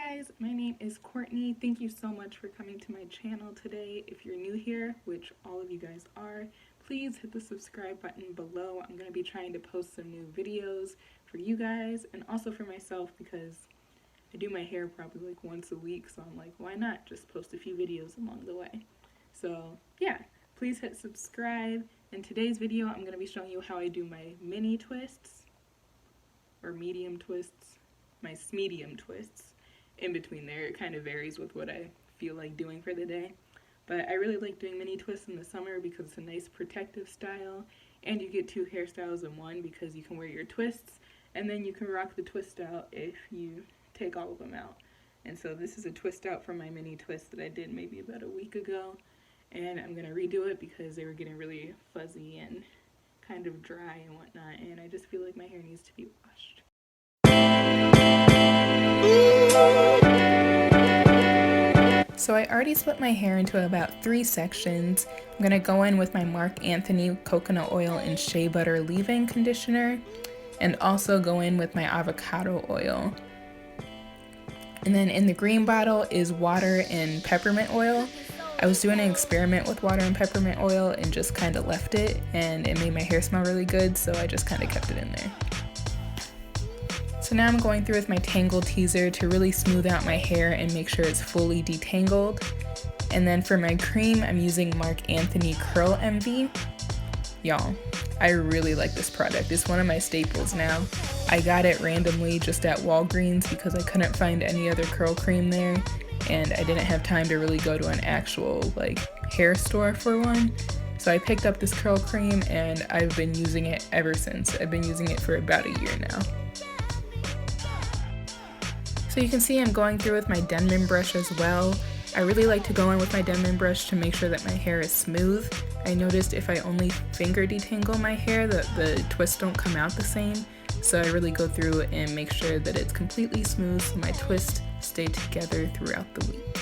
guys, my name is Courtney. Thank you so much for coming to my channel today. If you're new here, which all of you guys are, please hit the subscribe button below. I'm going to be trying to post some new videos for you guys and also for myself because I do my hair probably like once a week, so I'm like, why not just post a few videos along the way? So yeah, please hit subscribe. In today's video, I'm going to be showing you how I do my mini twists or medium twists, my smedium twists. In between there, it kind of varies with what I feel like doing for the day, but I really like doing mini twists in the summer because it's a nice protective style, and you get two hairstyles in one because you can wear your twists and then you can rock the twist out if you take all of them out. And so this is a twist out from my mini twist that I did maybe about a week ago, and I'm gonna redo it because they were getting really fuzzy and kind of dry and whatnot, and I just feel like my hair needs to be washed. So I already split my hair into about 3 sections. I'm going to go in with my Marc Anthony coconut oil and shea butter leave-in conditioner, and also go in with my avocado oil. And then in the green bottle is water and peppermint oil. I was doing an experiment with water and peppermint oil and just kind of left it, and it made my hair smell really good, so I just kind of kept it in there. So now I'm going through with my Tangle Teaser to really smooth out my hair and make sure it's fully detangled. And then for my cream, I'm using Marc Anthony Curl MV. Y'all, I really like this product. It's one of my staples now. I got it randomly just at Walgreens because I couldn't find any other curl cream there, and I didn't have time to really go to an actual hair store for one. So I picked up this curl cream and I've been using it ever since. I've been using it for about a year now. So you can see I'm going through with my Denman brush as well. I really like to go in with my Denman brush to make sure that my hair is smooth. I noticed if I only finger detangle my hair that the twists don't come out the same. So I really go through and make sure that it's completely smooth so my twists stay together throughout the week.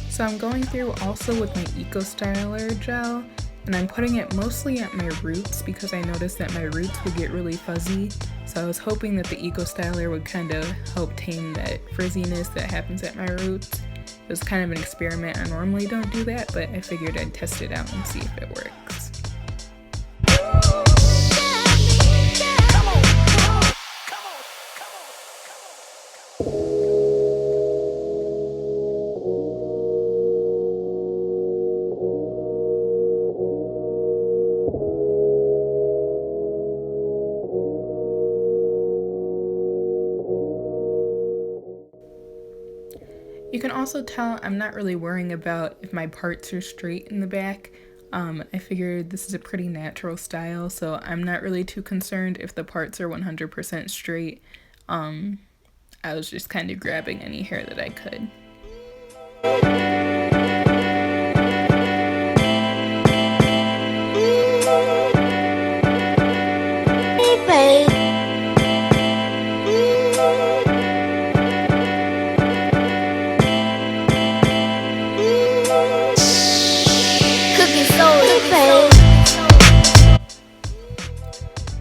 So I'm going through also with my Eco Styler gel. And I'm putting it mostly at my roots because I noticed that my roots would get really fuzzy. So I was hoping that the Eco Styler would kind of help tame that frizziness that happens at my roots. It was kind of an experiment. I normally don't do that, but I figured I'd test it out and see if it works. You can also tell I'm not really worrying about if my parts are straight in the back. I figured this is a pretty natural style, so I'm not really too concerned if the parts are 100% straight. I was just kind of grabbing any hair that I could.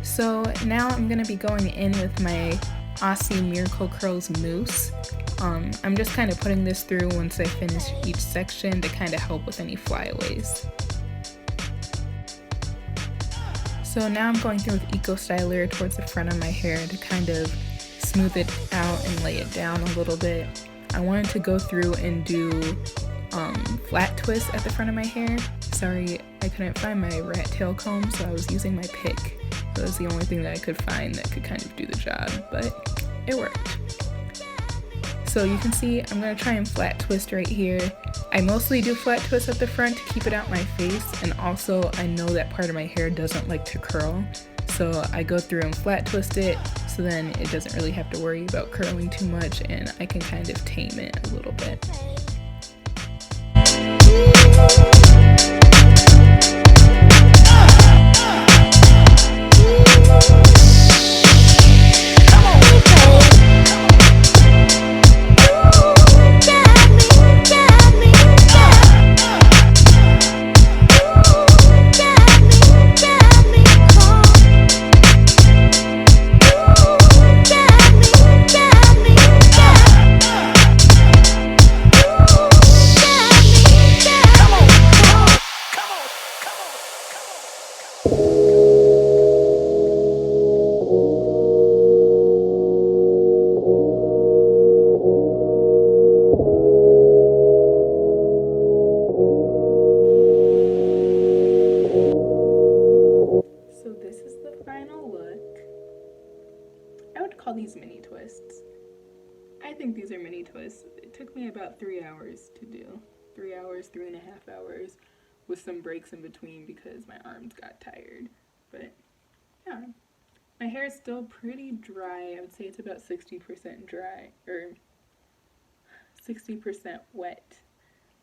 So now I'm going to be going in with my Aussie Miracle Curls mousse. I'm just kind of putting this through once I finish each section to kind of help with any flyaways. So now I'm going through with Eco Styler towards the front of my hair to kind of smooth it out and lay it down a little bit. I wanted to go through and do flat twists at the front of my hair. Sorry, I couldn't find my rat tail comb, so I was using my pick. That was the only thing that I could find that could kind of do the job, but it worked. So you can see I'm going to try and flat twist right here. I mostly do flat twists at the front to keep it out my face, and also I know that part of my hair doesn't like to curl, so I go through and flat twist it so then it doesn't really have to worry about curling too much and I can kind of tame it a little bit. call these mini twists. I think these are mini twists. It took me about 3 hours to do. 3 hours, 3.5 hours, with some breaks in between because my arms got tired. But yeah, my hair is still pretty dry. I would say it's about 60% dry, or 60% wet.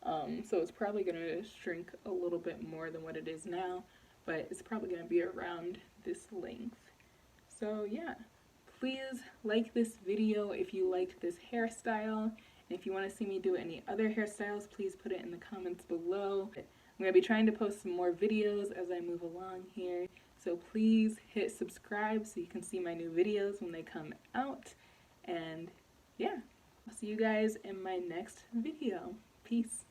So it's probably going to shrink a little bit more than what it is now, but it's probably going to be around this length. So yeah, please like this video if you liked this hairstyle, and if you want to see me do any other hairstyles, please put it in the comments below. I'm going to be trying to post some more videos as I move along here, so please hit subscribe so you can see my new videos when they come out, and yeah, I'll see you guys in my next video. Peace.